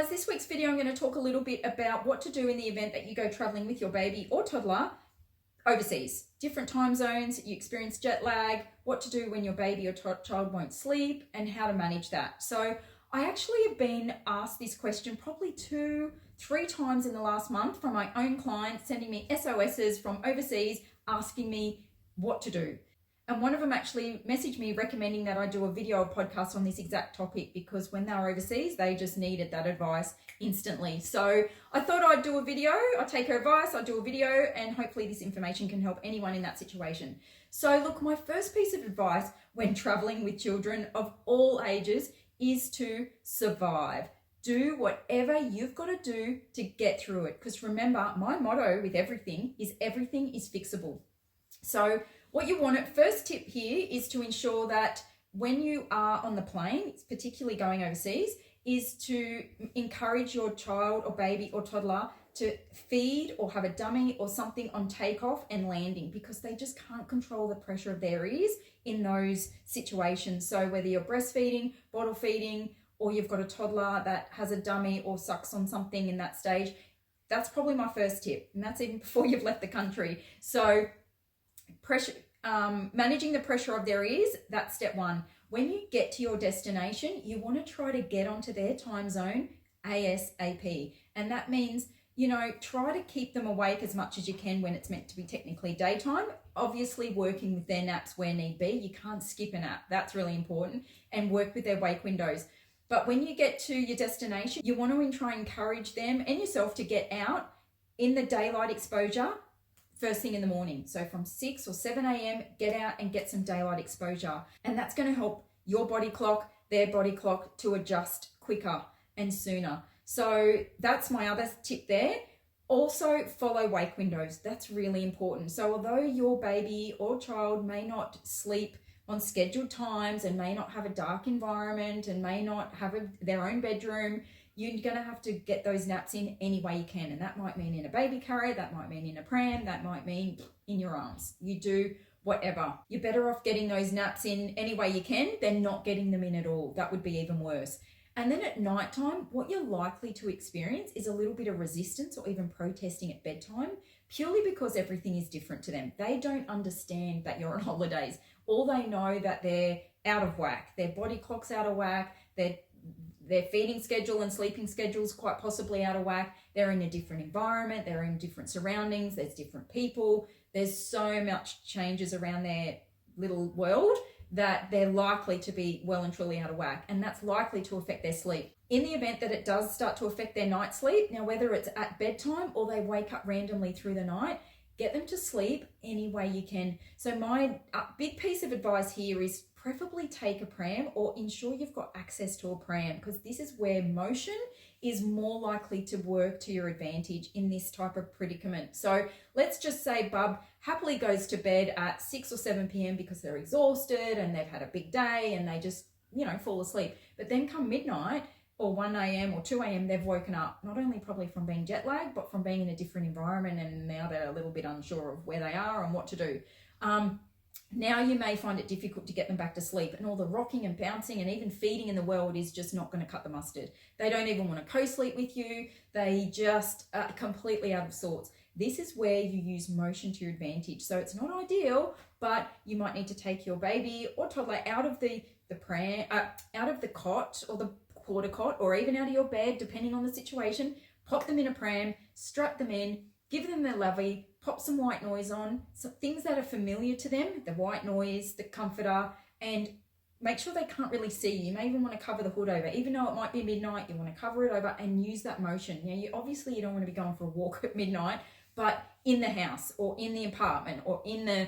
guys, this week's video I'm going to talk a little bit about what to do in the event that you go traveling with your baby or toddler overseas. Different time zones, you experience jet lag, what to do when your baby or child won't sleep, and how to manage that. So I actually have been asked this question probably 2-3 times in the last month from my own clients, sending me SOSs from overseas asking me what to do. And one of them actually messaged me recommending that I do a video or podcast on this exact topic because when they were overseas, they just needed that advice instantly. So I thought I'd do a video, I'd take her advice, I'd do a video, and hopefully this information can help anyone in that situation. So look, my first piece of advice when traveling with children of all ages is to survive. Do whatever you've got to do to get through it. Because remember, my motto with everything is fixable. So what you want, first tip here is to ensure that when you are on the plane, particularly going overseas, is to encourage your child or baby or toddler to feed or have a dummy or something on takeoff and landing, because they just can't control the pressure of their ears in those situations. So whether you're breastfeeding, bottle feeding, or you've got a toddler that has a dummy or sucks on something in that stage, that's probably my first tip. And that's even before you've left the country. So managing the pressure of their ears, that's step one. When you get to your destination, you want to try to get onto their time zone ASAP. And that means, try to keep them awake as much as you can when it's meant to be technically daytime. Obviously working with their naps where need be. You can't skip a nap. That's really important. And work with their wake windows. But when you get to your destination, you want to try and encourage them and yourself to get out in the daylight exposure first thing in the morning. So from 6 or 7 a.m., get out and get some daylight exposure. And that's going to help your body clock, their body clock to adjust quicker and sooner. So that's my other tip there. Also follow wake windows. That's really important. So although your baby or child may not sleep on scheduled times and may not have a dark environment and may not have their own bedroom, you're going to have to get those naps in any way you can. And that might mean in a baby carrier, that might mean in a pram, that might mean in your arms. You do whatever. You're better off getting those naps in any way you can than not getting them in at all. That would be even worse. And then at nighttime, what you're likely to experience is a little bit of resistance or even protesting at bedtime, purely because everything is different to them. They don't understand that you're on holidays. All they know that they're out of whack. Their body clock's out of whack. Their feeding schedule and sleeping schedule's quite possibly out of whack. They're in a different environment. They're in different surroundings. There's different people. There's so much changes around their little world that they're likely to be well and truly out of whack. And that's likely to affect their sleep. In the event that it does start to affect their night sleep, now whether it's at bedtime or they wake up randomly through the night, get them to sleep any way you can. So my big piece of advice here is preferably take a pram or ensure you've got access to a pram, because this is where motion is more likely to work to your advantage in this type of predicament. So let's just say Bub happily goes to bed at 6 or 7 p.m. because they're exhausted and they've had a big day and they just, fall asleep. But then come midnight or 1 a.m. or 2 a.m. they've woken up, not only probably from being jet lagged, but from being in a different environment, and now they're a little bit unsure of where they are and what to do. Now you may find it difficult to get them back to sleep, and all the rocking and bouncing and even feeding in the world is just not going to cut the mustard. They don't even want to co-sleep with you. They just are completely out of sorts. This is where you use motion to your advantage. So it's not ideal, but you might need to take your baby or toddler out of the pram, out of the cot or the quarter cot, or even out of your bed, depending on the situation. Pop them in a pram, strap them in, give them their lovey, pop some white noise on, some things that are familiar to them, the white noise, the comforter, and make sure they can't really see you. You may even want to cover the hood over. Even though it might be midnight, you want to cover it over and use that motion. Now, you don't want to be going for a walk at midnight, but in the house or in the apartment or in the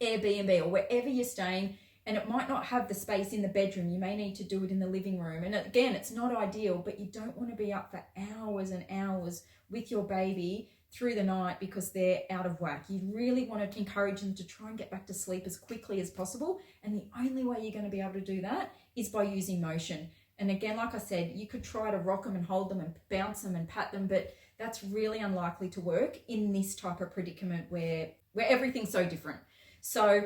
Airbnb or wherever you're staying, and it might not have the space in the bedroom. You may need to do it in the living room. And again, it's not ideal, but you don't want to be up for hours and hours with your baby through the night because they're out of whack. You really want to encourage them to try and get back to sleep as quickly as possible. And the only way you're going to be able to do that is by using motion. And again, like I said, you could try to rock them and hold them and bounce them and pat them, but that's really unlikely to work in this type of predicament where everything's so different. So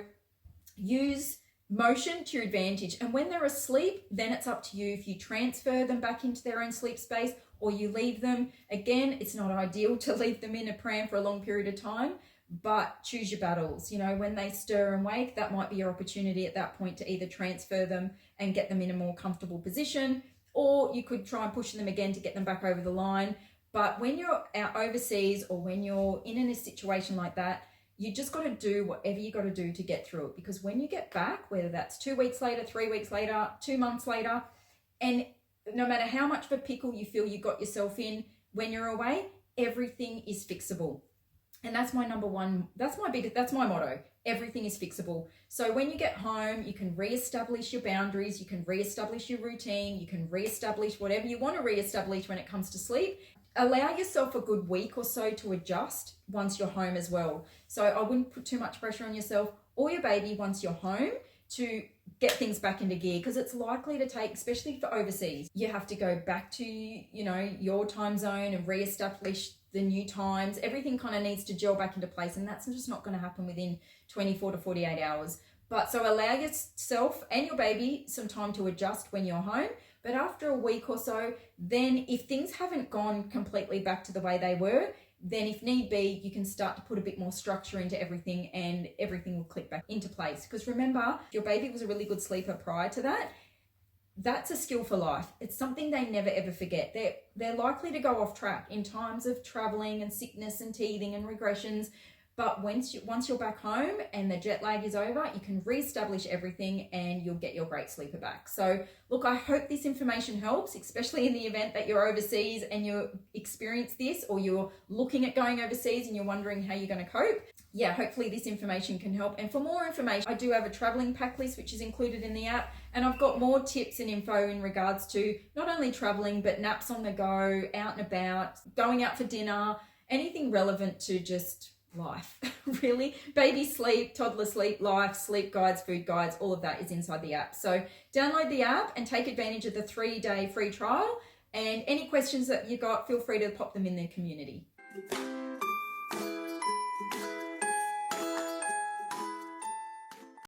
use motion to your advantage. And when they're asleep, then it's up to you if you transfer them back into their own sleep space or you leave them. Again, it's not ideal to leave them in a pram for a long period of time, but choose your battles. You know, when they stir and wake, that might be your opportunity at that point to either transfer them and get them in a more comfortable position, or you could try and push them again to get them back over the line. But when you're out overseas or when you're in a situation like that, you just got to do whatever you got to do to get through it. Because when you get back, whether that's 2 weeks later, 3 weeks later, 2 months later, and no matter how much of a pickle you feel you got yourself in when you're away, everything is fixable. And that's my number one, that's my motto. Everything is fixable. So when you get home, you can reestablish your boundaries, you can reestablish your routine, you can reestablish whatever you want to reestablish when it comes to sleep. Allow yourself a good week or so to adjust once you're home as well. So I wouldn't put too much pressure on yourself or your baby once you're home to get things back into gear, because it's likely to take, especially for overseas, you have to go back to, you know, your time zone and reestablish the new times. Everything kind of needs to gel back into place, and that's just not going to happen within 24 to 48 hours. But so allow yourself and your baby some time to adjust when you're home. But after a week or so, then if things haven't gone completely back to the way they were, then if need be, you can start to put a bit more structure into everything and everything will click back into place. Because remember, if your baby was a really good sleeper prior to that, that's a skill for life. It's something they never ever forget. They're likely to go off track in times of traveling and sickness and teething and regressions. But once you're back home and the jet lag is over, you can reestablish everything and you'll get your great sleeper back. So look, I hope this information helps, especially in the event that you're overseas and you experience this, or you're looking at going overseas and you're wondering how you're going to cope. Yeah, hopefully this information can help. And for more information, I do have a traveling pack list, which is included in the app. And I've got more tips and info in regards to not only traveling, but naps on the go, out and about, going out for dinner, anything relevant to just life, really. Baby sleep, toddler sleep, life, sleep guides, food guides, all of that is inside the app. So download the app and take advantage of the 3-day free trial. And any questions that you got, feel free to pop them in the community.